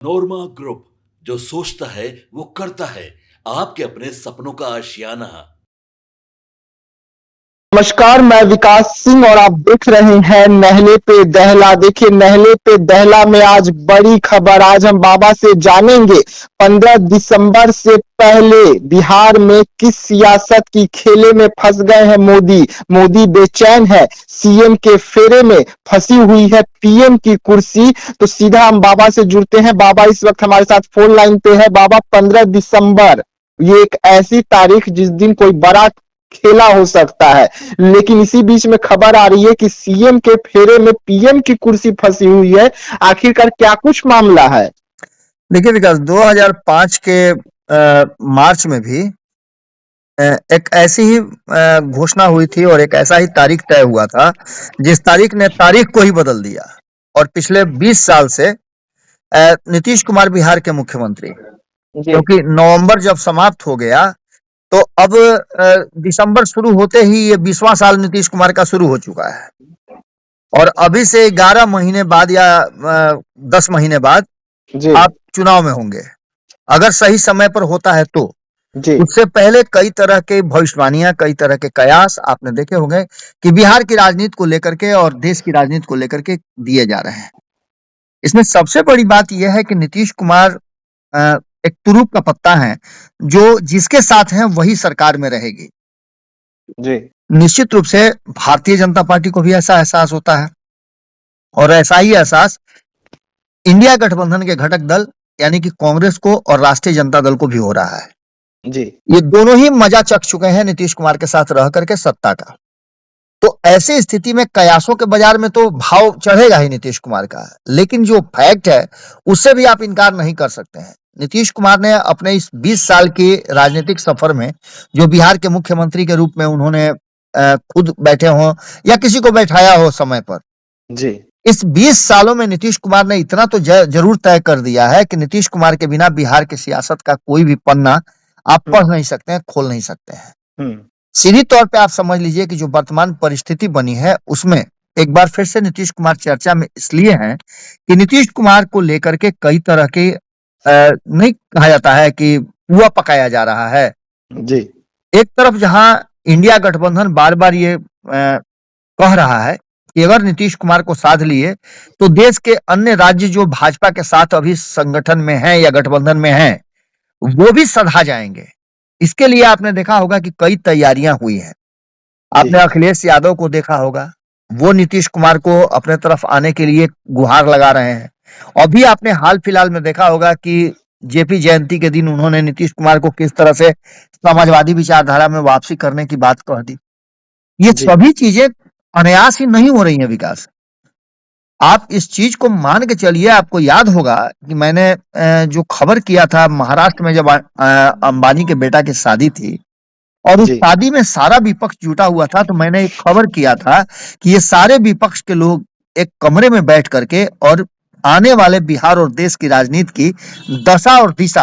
नोरमा group, जो सोचता है वो करता है। आपके अपने सपनों का आशियाना। नमस्कार, मैं विकास सिंह और आप देख रहे हैं नहले पे दहला। देखिए, नहले पे दहला में आज बड़ी खबर। आज हम बाबा से जानेंगे 15 दिसंबर से पहले बिहार में किस सियासत की खेले में फंस गए हैं मोदी। मोदी बेचैन है, सीएम के फेरे में फंसी हुई है पीएम की कुर्सी। तो सीधा हम बाबा से जुड़ते हैं। बाबा इस वक्त हमारे साथ फोन लाइन पे है। बाबा, 15 दिसंबर ये एक ऐसी तारीख जिस दिन कोई बड़ा खेला हो सकता है, लेकिन इसी बीच में खबर आ रही है कि सीएम के फेरे में पीएम की कुर्सी फंसी हुई है। आखिरकार क्या कुछ मामला है? देखिए विकास, 2005 के मार्च में भी एक ऐसी ही घोषणा हुई थी और एक ऐसा ही तारीख तय हुआ था जिस तारीख ने तारीख को ही बदल दिया। और पिछले 20 साल से नीतीश कुमार बिहार के मुख्यमंत्री, क्योंकि नवंबर जब समाप्त हो गया तो अब दिसंबर शुरू होते ही ये 20वां साल नीतीश कुमार का शुरू हो चुका है। और अभी से 11 महीने बाद या 10 महीने बाद आप चुनाव में होंगे, अगर सही समय पर होता है तो। उससे पहले कई तरह के भविष्यवाणियां, कई तरह के कयास आपने देखे होंगे कि बिहार की राजनीति को लेकर के और देश की राजनीति को लेकर के दिए जा रहे हैं। इसमें सबसे बड़ी बात यह है कि नीतीश कुमार एक तुरुप का पत्ता है, जो जिसके साथ है वही सरकार में रहेगी। निश्चित रूप से भारतीय जनता पार्टी को भी ऐसा एहसास होता है और ऐसा ही एहसास इंडिया गठबंधन के घटक दल यानी कि कांग्रेस को और राष्ट्रीय जनता दल को भी हो रहा है। ये दोनों ही मजा चख चुके हैं नीतीश कुमार के साथ रह करके सत्ता का। तो ऐसी स्थिति में कयासों के बाजार में तो भाव चढ़ेगा ही नीतीश कुमार का, लेकिन जो फैक्ट है उससे भी आप इनकार नहीं कर सकते हैं। नीतीश कुमार ने अपने इस 20 साल के राजनीतिक सफर में, जो बिहार के मुख्यमंत्री के रूप में उन्होंने खुद बैठे हो या किसी को बैठाया हो समय पर, इस 20 सालों में नीतीश कुमार ने इतना तो जरूर तय कर दिया है कि नीतीश कुमार के बिना बिहार की सियासत का कोई भी पन्ना आप पढ़ नहीं सकते हैं, खोल नहीं सकते हैं। सीधी तौर पे आप समझ लीजिए कि जो वर्तमान परिस्थिति बनी है उसमें एक बार फिर से नीतीश कुमार चर्चा में इसलिए हैं कि नीतीश कुमार को लेकर के कई तरह के नहीं कहा जाता है कि पुआ पकाया जा रहा है। एक तरफ जहां इंडिया गठबंधन बार बार ये कह रहा है कि अगर नीतीश कुमार को साध लिए तो देश के अन्य राज्य जो भाजपा के साथ अभी संगठन में हैं या गठबंधन में हैं, वो भी सधा जाएंगे। इसके लिए आपने देखा होगा कि कई तैयारियां हुई हैं। आपने अखिलेश यादव को देखा होगा, वो नीतीश कुमार को अपने तरफ आने के लिए गुहार लगा रहे हैं। अभी आपने हाल फिलहाल में देखा होगा कि जेपी जयंती के दिन उन्होंने नीतीश कुमार को किस तरह से समाजवादी विचारधारा में वापसी करने की बात कह दी। ये सभी चीजें अनायास ही नहीं हो रही हैं विकास। आप इस चीज को मान के चलिए। आपको याद होगा कि मैंने जो खबर किया था महाराष्ट्र में, जब अंबानी के बेटा की शादी थी और उस शादी में सारा विपक्ष जुटा हुआ था, तो मैंने एक खबर किया था कि ये सारे विपक्ष के लोग एक कमरे में बैठ करके और आने वाले बिहार और देश की राजनीति की दशा और दिशा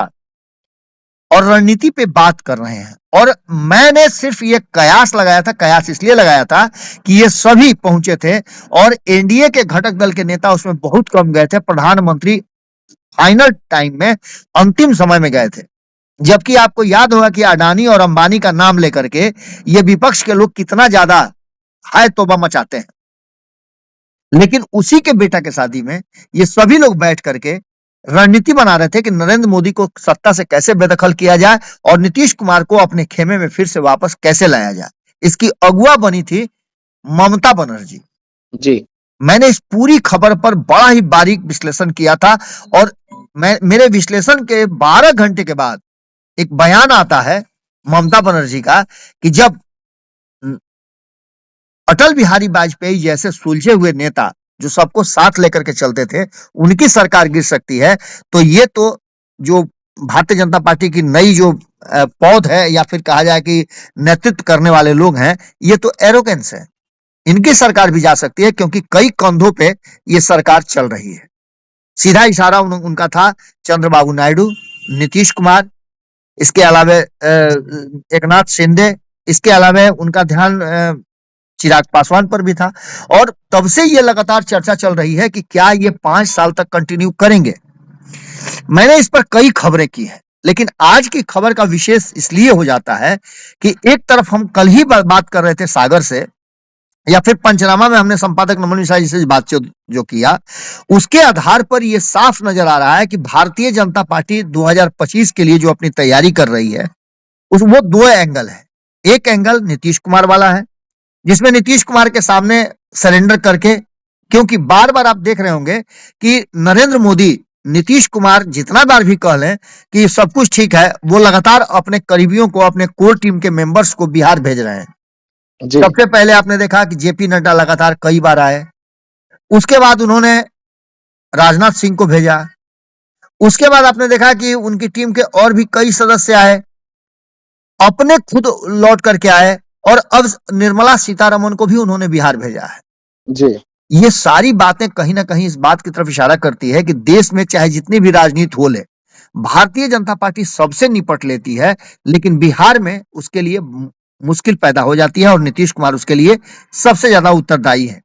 और रणनीति पे बात कर रहे हैं। और मैंने सिर्फ ये कयास लगाया था, कयास इसलिए लगाया था कि ये सभी पहुंचे थे और एनडीए के घटक दल के नेता उसमें बहुत कम गए थे। प्रधानमंत्री फाइनल टाइम में, अंतिम समय में गए थे। जबकि आपको याद होगा कि अडानी और अंबानी का नाम लेकर के ये विपक्ष के लोग कितना ज्यादा हाय तौबा मचाते हैं, लेकिन उसी के बेटा के शादी में ये सभी लोग बैठ करके रणनीति बना रहे थे कि नरेंद्र मोदी को सत्ता से कैसे बेदखल किया जाए और नीतीश कुमार को अपने खेमे में फिर से वापस कैसे लाया जाए। इसकी अगुआ बनी थी ममता बनर्जी। मैंने इस पूरी खबर पर बड़ा ही बारीक विश्लेषण किया था और मेरे विश्लेषण के 12 घंटे के बाद एक बयान आता है ममता बनर्जी का कि जब अटल बिहारी वाजपेयी जैसे सुलझे हुए नेता जो सबको साथ लेकर के चलते थे, उनकी सरकार गिर सकती है, तो ये तो जो भारतीय जनता पार्टी की नई जो पौध है या फिर कहा जाए कि नेतृत्व करने वाले लोग हैं, ये तो एरोगेंस है। इनकी सरकार भी जा सकती है क्योंकि कई कंधों पे ये सरकार चल रही है। सीधा इशारा उनका था चंद्रबाबू नायडू, नीतीश कुमार, इसके अलावा एकनाथ शिंदे, इसके अलावा उनका ध्यान चिराग पासवान पर भी था। और तब से ये लगातार चर्चा चल रही है कि क्या ये 5 साल तक कंटिन्यू करेंगे। मैंने इस पर कई खबरें की हैं, लेकिन आज की खबर का विशेष इसलिए हो जाता है कि एक तरफ हम कल ही बात कर रहे थे सागर से, या फिर पंचनामा में हमने संपादक नमन मिश्रा जी से बातचीत जो किया, उसके आधार पर यह साफ नजर आ रहा है कि भारतीय जनता पार्टी 2025 के लिए जो अपनी तैयारी कर रही है, उस वो दो एंगल है। एक एंगल नीतीश कुमार वाला है, जिसमें नीतीश कुमार के सामने सरेंडर करके, क्योंकि बार बार आप देख रहे होंगे कि नरेंद्र मोदी नीतीश कुमार जितना बार भी कह लें कि सब कुछ ठीक है, वो लगातार अपने करीबियों को, अपने कोर टीम के मेंबर्स को बिहार भेज रहे हैं। जी सबसे पहले आपने देखा कि जेपी नड्डा लगातार कई बार आए, उसके बाद उन्होंने राजनाथ सिंह को भेजा, उसके बाद आपने देखा कि उनकी टीम के और भी कई सदस्य आए, अपने खुद लौट करके आए, और अब निर्मला सीतारमण को भी उन्होंने बिहार भेजा है। जी ये सारी बातें कहीं ना कहीं इस बात की तरफ इशारा करती है कि देश में चाहे जितनी भी राजनीति हो ले, भारतीय जनता पार्टी सबसे निपट लेती है, लेकिन बिहार में उसके लिए मुश्किल पैदा हो जाती है, और नीतीश कुमार उसके लिए सबसे ज्यादा उत्तरदायी है।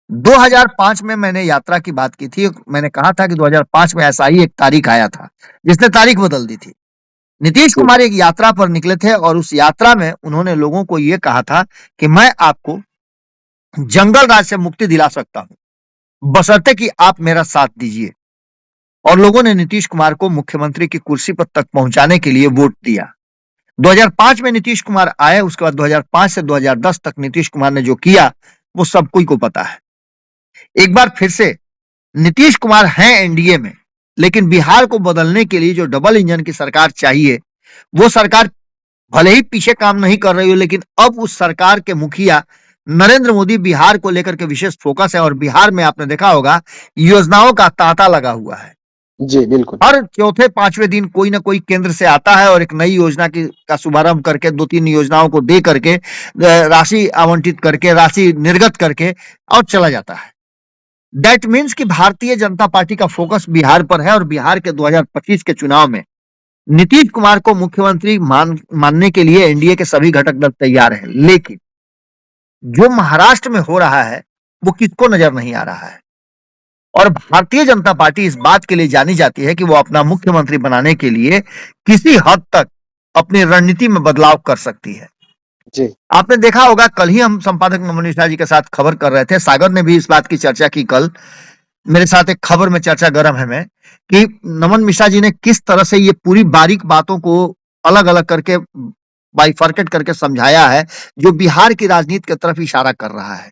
2005 में मैंने यात्रा की बात की थी, मैंने कहा था कि 2005 में ऐसा ही एक तारीख आया था जिसने तारीख बदल दी थी। नीतीश कुमार एक यात्रा पर निकले थे, और उस यात्रा में उन्होंने लोगों को यह कहा था कि मैं आपको जंगल राज से मुक्ति दिला सकता हूं, बशर्ते कि आप मेरा साथ दीजिए। और लोगों ने नीतीश कुमार को मुख्यमंत्री की कुर्सी पर तक पहुंचाने के लिए वोट दिया। 2005 में नीतीश कुमार आए, उसके बाद 2005 से 2010 तक नीतीश कुमार ने जो किया वो सब कोई को पता है। एक बार फिर से नीतीश कुमार हैं एनडीए में, लेकिन बिहार को बदलने के लिए जो डबल इंजन की सरकार चाहिए, वो सरकार भले ही पीछे काम नहीं कर रही हो, लेकिन अब उस सरकार के मुखिया नरेंद्र मोदी बिहार को लेकर के विशेष फोकस है, और बिहार में आपने देखा होगा योजनाओं का तांता लगा हुआ है। जी बिल्कुल। हर चौथे पांचवें दिन कोई ना कोई केंद्र से आता है और एक नई योजना का शुभारंभ करके, 2-3 योजनाओं को दे करके, राशि आवंटित करके, राशि निर्गत करके और चला जाता है। दैट मीन्स कि भारतीय जनता पार्टी का फोकस बिहार पर है, और बिहार के 2025 के चुनाव में नीतीश कुमार को मुख्यमंत्री मानने के लिए एनडीए के सभी घटक दल तैयार हैं। लेकिन जो महाराष्ट्र में हो रहा है वो किसको नजर नहीं आ रहा है, और भारतीय जनता पार्टी इस बात के लिए जानी जाती है कि वो अपना मुख्यमंत्री बनाने के लिए किसी हद तक अपनी रणनीति में बदलाव कर सकती है। जी आपने देखा होगा, कल ही हम संपादक नमन मिश्रा जी के साथ खबर कर रहे थे, सागर ने भी इस बात की चर्चा की। कल मेरे साथ एक खबर में चर्चा गर्म है मैं कि नमन मिश्रा जी ने किस तरह से ये पूरी बारीक बातों को अलग अलग करके, बाइफरकेट करके समझाया है, जो बिहार की राजनीति की तरफ इशारा कर रहा है।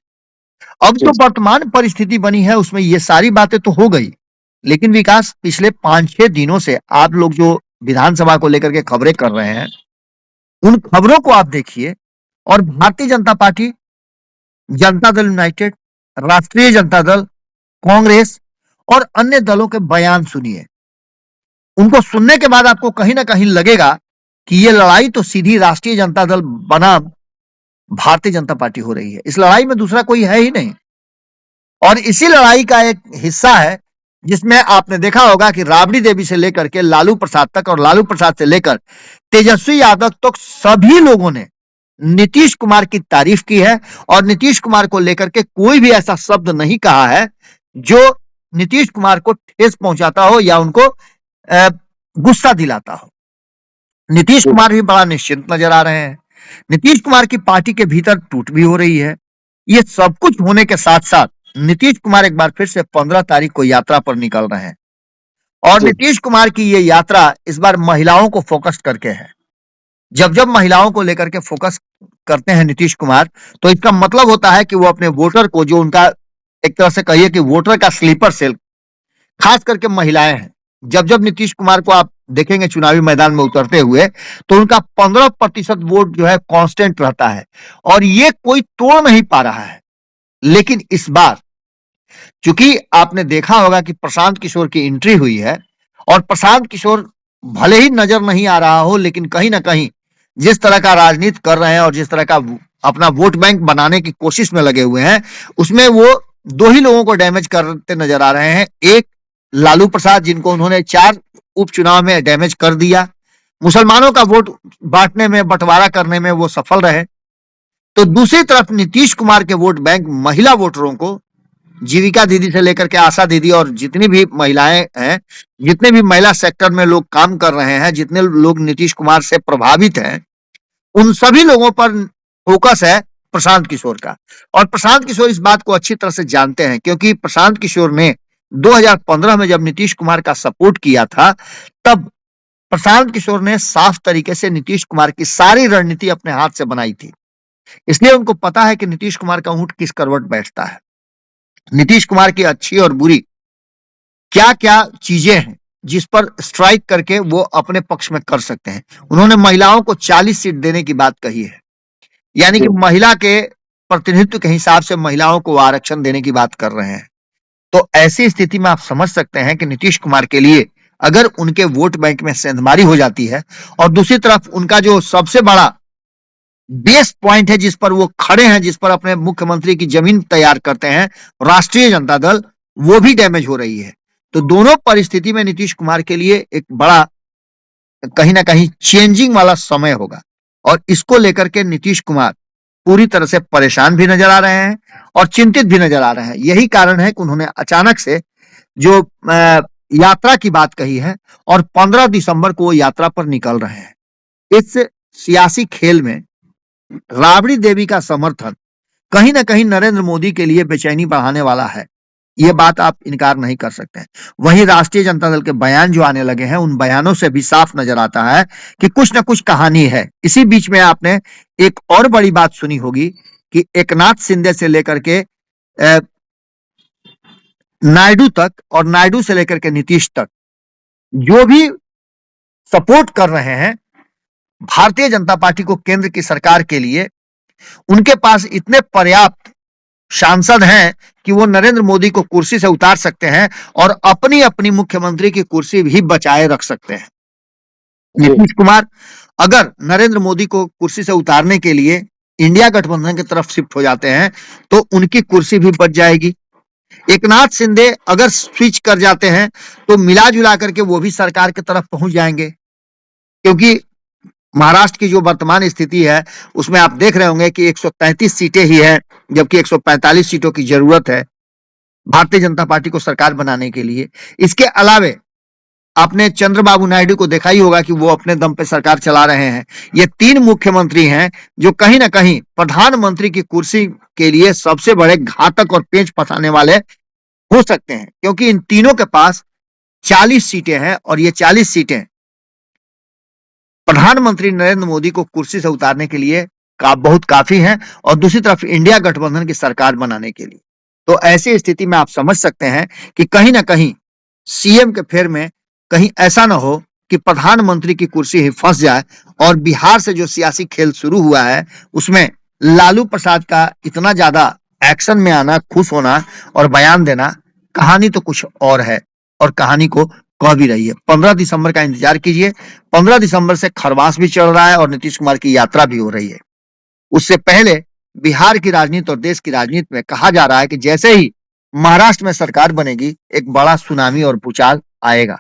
अब जो वर्तमान परिस्थिति बनी है उसमें ये सारी बातें तो हो गई, लेकिन विकास पिछले 5-6 दिनों से आप लोग जो विधानसभा को लेकर के खबरें कर रहे हैं, उन खबरों को आप देखिए, और भारतीय जनता पार्टी, जनता दल यूनाइटेड, राष्ट्रीय जनता दल, कांग्रेस और अन्य दलों के बयान सुनिए। उनको सुनने के बाद आपको कहीं ना कहीं लगेगा कि ये लड़ाई तो सीधी राष्ट्रीय जनता दल बनाम भारतीय जनता पार्टी हो रही है। इस लड़ाई में दूसरा कोई है ही नहीं, और इसी लड़ाई का एक हिस्सा है जिसमें आपने देखा होगा कि राबड़ी देवी से लेकर के लालू प्रसाद तक, और लालू प्रसाद से लेकर तेजस्वी यादव तक सभी लोगों ने नीतीश कुमार की तारीफ की है, और नीतीश कुमार को लेकर के कोई भी ऐसा शब्द नहीं कहा है जो नीतीश कुमार को ठेस पहुंचाता हो या उनको गुस्सा दिलाता हो। नीतीश कुमार भी बड़ा निश्चिंत नजर आ रहे हैं। नीतीश कुमार की पार्टी के भीतर टूट भी हो रही है। ये सब कुछ होने के साथ साथ नीतीश कुमार एक बार फिर से 15 तारीख को यात्रा पर निकल रहे हैं, और नीतीश कुमार की ये यात्रा इस बार महिलाओं को फोकस करके है। जब जब महिलाओं को लेकर के फोकस करते हैं नीतीश कुमार, तो इसका मतलब होता है कि वो अपने वोटर को, जो उनका एक तरह से कहिए कि वोटर का स्लीपर सेल, खास करके महिलाएं हैं, जब जब नीतीश कुमार को आप देखेंगे चुनावी मैदान में उतरते हुए, तो उनका 15% वोट जो है कांस्टेंट रहता है, और ये कोई तोड़ नहीं पा रहा है। लेकिन इस बार चूंकि आपने देखा होगा कि प्रशांत किशोर की एंट्री हुई है, और प्रशांत किशोर भले ही नजर नहीं आ रहा हो, लेकिन कहीं ना कहीं जिस तरह का राजनीति कर रहे हैं और जिस तरह का अपना वोट बैंक बनाने की कोशिश में लगे हुए हैं, उसमें वो दो ही लोगों को डैमेज करते नजर आ रहे हैं। एक लालू प्रसाद, जिनको उन्होंने 4 उपचुनाव में डैमेज कर दिया, मुसलमानों का वोट बांटने में, बंटवारा करने में वो सफल रहे। तो दूसरी तरफ नीतीश कुमार के वोट बैंक महिला वोटरों को जीविका दीदी से लेकर के आशा दीदी और जितनी भी महिलाएं हैं, जितने भी महिला सेक्टर में लोग काम कर रहे हैं, जितने लोग नीतीश कुमार से प्रभावित हैं, उन सभी लोगों पर फोकस है प्रशांत किशोर का। और प्रशांत किशोर इस बात को अच्छी तरह से जानते हैं, क्योंकि प्रशांत किशोर ने 2015 में जब नीतीश कुमार का सपोर्ट किया था, तब प्रशांत किशोर ने साफ तरीके से नीतीश कुमार की सारी रणनीति अपने हाथ से बनाई थी। इसलिए उनको पता है कि नीतीश कुमार का ऊंट किस करवट बैठता है, नीतीश कुमार की अच्छी और बुरी क्या क्या चीजें हैं जिस पर स्ट्राइक करके वो अपने पक्ष में कर सकते हैं। उन्होंने महिलाओं को 40 सीट देने की बात कही है, यानी कि महिला के प्रतिनिधित्व के हिसाब से महिलाओं को आरक्षण देने की बात कर रहे हैं। तो ऐसी स्थिति में आप समझ सकते हैं कि नीतीश कुमार के लिए अगर उनके वोट बैंक में सेंधमारी हो जाती है, और दूसरी तरफ उनका जो सबसे बड़ा बेस पॉइंट है जिस पर वो खड़े हैं, जिस पर अपने मुख्यमंत्री की जमीन तैयार करते हैं, राष्ट्रीय जनता दल, वो भी डैमेज हो रही है। तो दोनों परिस्थिति में नीतीश कुमार के लिए एक बड़ा कहीं ना कहीं चेंजिंग वाला समय होगा, और इसको लेकर के नीतीश कुमार पूरी तरह से परेशान भी नजर आ रहे हैं और चिंतित भी नजर आ रहे हैं। यही कारण है कि उन्होंने अचानक से जो यात्रा की बात कही है, और 15 दिसंबर को वो यात्रा पर निकल रहे हैं। इस सियासी खेल में राबड़ी देवी का समर्थन कहीं ना कहीं नरेंद्र मोदी के लिए बेचैनी बढ़ाने वाला है, ये बात आप इनकार नहीं कर सकते हैं। वहीं राष्ट्रीय जनता दल के बयान जो आने लगे हैं, उन बयानों से भी साफ नजर आता है कि कुछ ना कुछ कहानी है। इसी बीच में आपने एक और बड़ी बात सुनी होगी कि एकनाथ शिंदे से लेकर के नायडू तक, और नायडू से लेकर के नीतीश तक, जो भी सपोर्ट कर रहे हैं भारतीय जनता पार्टी को केंद्र की सरकार के लिए, उनके पास इतने पर्याप्त सांसद हैं कि वो नरेंद्र मोदी को कुर्सी से उतार सकते हैं और अपनी अपनी मुख्यमंत्री की कुर्सी भी बचाए रख सकते हैं। नीतीश कुमार अगर नरेंद्र मोदी को कुर्सी से उतारने के लिए इंडिया गठबंधन की तरफ शिफ्ट हो जाते हैं तो उनकी कुर्सी भी बच जाएगी। एकनाथ शिंदे अगर स्विच कर जाते हैं तो मिला जुला करके वो भी सरकार की तरफ पहुंच जाएंगे, क्योंकि महाराष्ट्र की जो वर्तमान स्थिति है उसमें आप देख रहे होंगे कि 133 सीटें ही है, जबकि 145 सीटों की जरूरत है भारतीय जनता पार्टी को सरकार बनाने के लिए। इसके अलावे आपने चंद्रबाबू नायडू को देखा ही होगा कि वो अपने दम पे सरकार चला रहे हैं। ये 3 मुख्यमंत्री हैं जो कहीं ना कहीं प्रधानमंत्री की कुर्सी के लिए सबसे बड़े घातक और पेंच फंसाने वाले हो सकते हैं, क्योंकि इन तीनों के पास 40 सीटें हैं, और ये 40 सीटें प्रधानमंत्री नरेंद्र मोदी को कुर्सी से उतारने के लिए बहुत काफी हैं, और दूसरी तरफ इंडिया गठबंधन की सरकार बनाने के लिए। तो ऐसी स्थिति में आप समझ सकते हैं कि कहीं ना कहीं सीएम के फेर में कहीं ऐसा ना हो कि प्रधानमंत्री की कुर्सी ही फंस जाए, और बिहार से जो सियासी खेल शुरू हुआ है उसमें लालू प्रसाद का इतना ज्यादा एक्शन में आना, खुश होना और बयान देना, कहानी तो कुछ और है, और कहानी को कह भी रही है। 15 दिसंबर का इंतजार कीजिए। 15 दिसंबर से खरवास भी चल रहा है और नीतीश कुमार की यात्रा भी हो रही है। उससे पहले बिहार की राजनीति और देश की राजनीति में कहा जा रहा है कि जैसे ही महाराष्ट्र में सरकार बनेगी एक बड़ा सुनामी और भूचाल आएगा।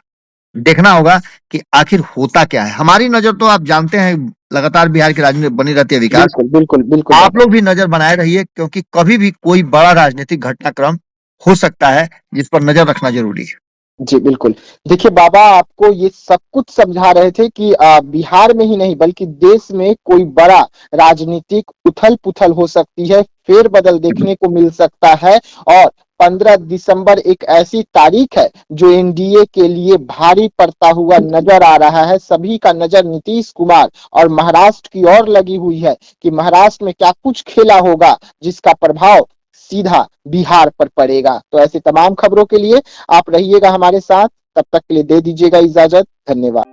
देखना होगा कि आखिर होता क्या है। हमारी नजर तो आप जानते हैं लगातार बिहार की राजनीति बनी रहती है। विकास, बिल्कुल बिल्कुल आप लोग भी नजर बनाए रहिए, क्योंकि कभी भी कोई बड़ा राजनीतिक घटनाक्रम हो सकता है जिस पर नजर रखना जरूरी है। जी बिल्कुल। देखिए बाबा, आपको ये सब कुछ समझा रहे थे कि बिहार में ही नहीं बल्कि देश में कोई बड़ा राजनीतिक उथल पुथल हो सकती है, फेरबदल देखने को मिल सकता है, और 15 दिसंबर एक ऐसी तारीख है जो एनडीए के लिए भारी पड़ता हुआ नजर आ रहा है। सभी का नजर नीतीश कुमार और महाराष्ट्र की ओर लगी हुई है कि महाराष्ट्र में क्या कुछ खेला होगा जिसका प्रभाव सीधा बिहार पर पड़ेगा। तो ऐसी तमाम खबरों के लिए आप रहिएगा हमारे साथ, तब तक के लिए दे दीजिएगा इजाजत। धन्यवाद।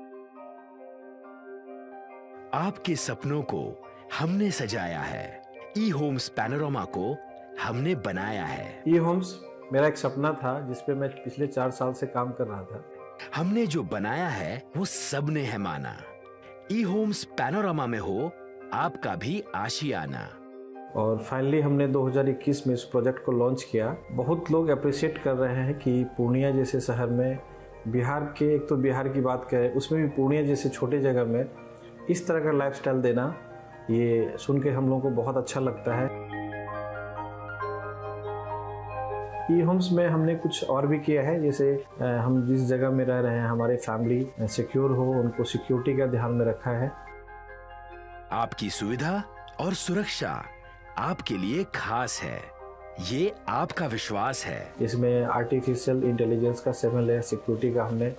आपके सपनों को हमने सजाया है, ई होम्स पैनोरामा को हमने बनाया है। ई होम्स मेरा एक सपना था जिस पे मैं पिछले 4 साल से काम कर रहा था। हमने जो बनाया है वो सबने है माना। ई होम्स पैनोरामा में हो आपका भी आशियाना। और फाइनली हमने 2021 में इस प्रोजेक्ट को लॉन्च किया। बहुत लोग अप्रिशिएट कर रहे हैं कि पूर्णिया जैसे शहर में, बिहार के, एक तो बिहार की बात करें उसमें भी पूर्णिया जैसे छोटे जगह में इस तरह का लाइफस्टाइल देना, ये सुन के हम लोगों को बहुत अच्छा लगता है। ई होम्स में हमने कुछ और भी किया है, जैसे हम जिस जगह में रह रहे हैं हमारे फैमिली सिक्योर हो, उनको सिक्योरिटी का ध्यान में रखा है। आपकी सुविधा और सुरक्षा आपके लिए खास है, ये आपका विश्वास है। इसमें आर्टिफिशियल इंटेलिजेंस का 7 लेयर सिक्योरिटी का हमने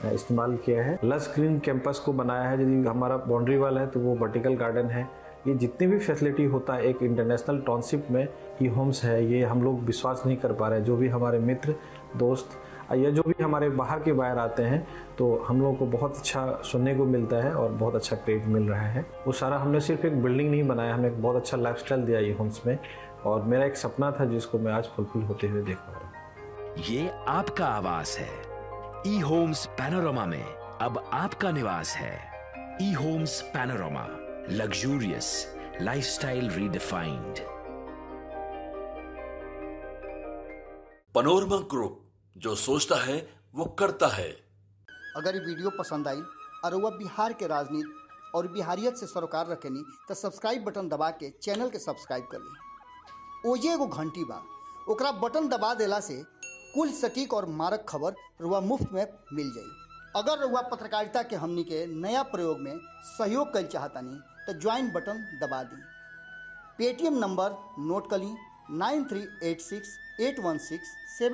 इस्तेमाल किया है। लस ग्रीन कैंपस को बनाया है, यदि हमारा बाउंड्री वाल है तो वो वर्टिकल गार्डन है। ये जितनी भी फैसिलिटी होता है एक इंटरनेशनल टाउनशिप में ई होम्स है, ये हम लोग विश्वास नहीं कर पा रहे हैं। जो भी हमारे मित्र दोस्त या जो भी हमारे बाहर के बाहर आते हैं तो हम लोगों को बहुत अच्छा सुनने को मिलता है और बहुत अच्छा क्रेडिट मिल रहा है। वो सारा हमने सिर्फ एक बिल्डिंग नहीं बनाया, हमें एक बहुत अच्छा लाइफस्टाइल दिया ई होम्स में, और मेरा एक सपना था जिसको मैं आज फुलफिल होते हुए देख पा रहा हूँ। ये आपका आवास है। ई होम्स पैनोरामा में अब आपका निवास है। E Homes Panorama, luxurious lifestyle redefined. Panorama Group, जो सोचता है वो करता है। अगर ये वीडियो पसंद आई और वह बिहार के राजनीति और बिहारियत से सरोकार रखेनी तो सब्सक्राइब बटन दबा के चैनल के सब्सक्राइब कर ली। ओजे एगो घंटी बा, ओकरा बटन दबा देला से कुल सटीक और मारक खबर रुआ मुफ्त में मिल जाई। अगर रुआ पत्रकारिता के हमनी के नया प्रयोग में सहयोग कर चाहतानी तो ज्वाइन बटन दबा दी। पेटीएम नंबर नोट कर ली 93868167